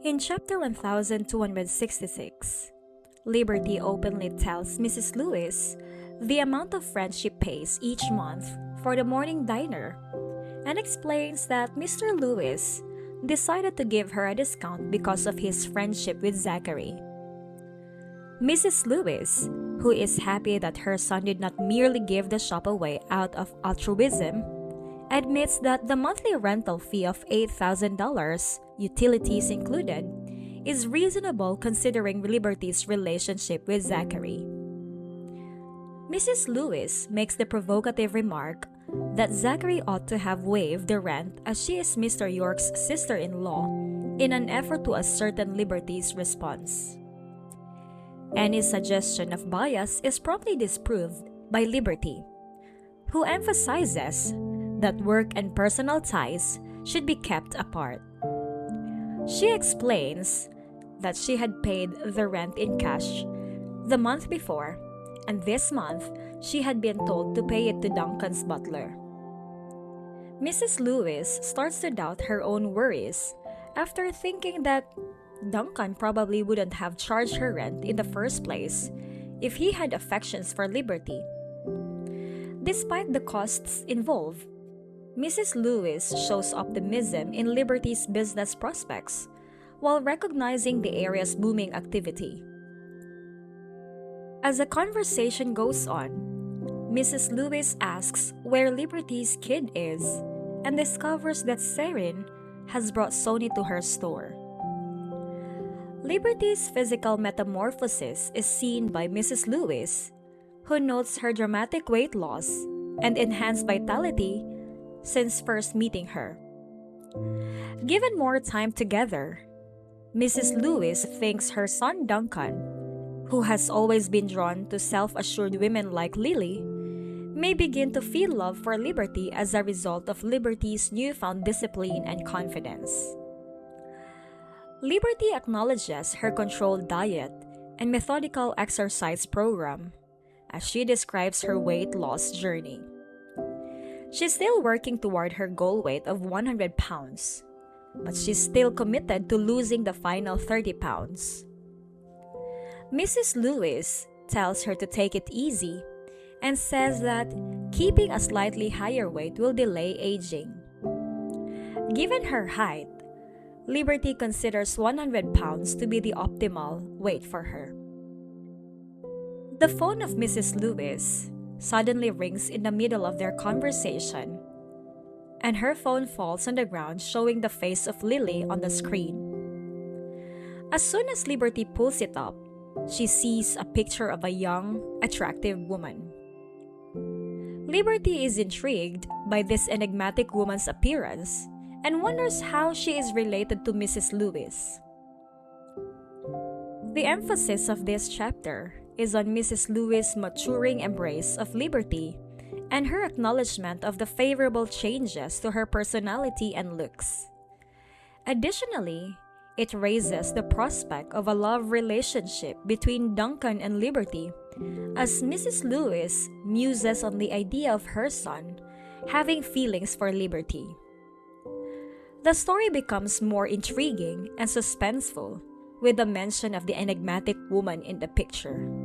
In chapter 1266, Liberty openly tells Mrs. Lewis the amount of rent she pays each month for the morning diner and explains that Mr. Lewis decided to give her a discount because of his friendship with Zachary. Mrs. Lewis, who is happy that her son did not merely give the shop away out of altruism, admits that the monthly rental fee of $8,000, utilities included, is reasonable considering Liberty's relationship with Zachary. Mrs. Lewis makes the provocative remark that Zachary ought to have waived the rent as she is Mr. York's sister-in-law in an effort to ascertain Liberty's response. Any suggestion of bias is promptly disproved by Liberty, who emphasizes that work and personal ties should be kept apart. She explains that she had paid the rent in cash the month before, and this month she had been told to pay it to Duncan's butler. Mrs. Lewis starts to doubt her own worries after thinking that Duncan probably wouldn't have charged her rent in the first place if he had affections for Liberty. Despite the costs involved, Mrs. Lewis shows optimism in Liberty's business prospects while recognizing the area's booming activity. As the conversation goes on, Mrs. Lewis asks where Liberty's kid is and discovers that Serin has brought Sony to her store. Liberty's physical metamorphosis is seen by Mrs. Lewis, who notes her dramatic weight loss and enhanced vitality since first meeting her. Given more time together, Mrs. Lewis thinks her son Duncan, who has always been drawn to self-assured women like Lily, may begin to feel love for Liberty as a result of Liberty's newfound discipline and confidence. Liberty acknowledges her controlled diet and methodical exercise program as she describes her weight loss journey. She's still working toward her goal weight of 100 pounds, but she's still committed to losing the final 30 pounds. Mrs. Lewis tells her to take it easy and says that keeping a slightly higher weight will delay aging. Given her height, Liberty considers 100 pounds to be the optimal weight for her. The phone of Mrs. Lewis suddenly rings in the middle of their conversation, and her phone falls on the ground, showing the face of Lily on the screen. As soon as Liberty pulls it up, she sees a picture of a young, attractive woman. Liberty is intrigued by this enigmatic woman's appearance and wonders how she is related to Mrs. Lewis. The emphasis of this chapter is on Mrs. Lewis' maturing embrace of Liberty and her acknowledgement of the favorable changes to her personality and looks. Additionally, it raises the prospect of a love relationship between Duncan and Liberty, as Mrs. Lewis muses on the idea of her son having feelings for Liberty. The story becomes more intriguing and suspenseful with the mention of the enigmatic woman in the picture.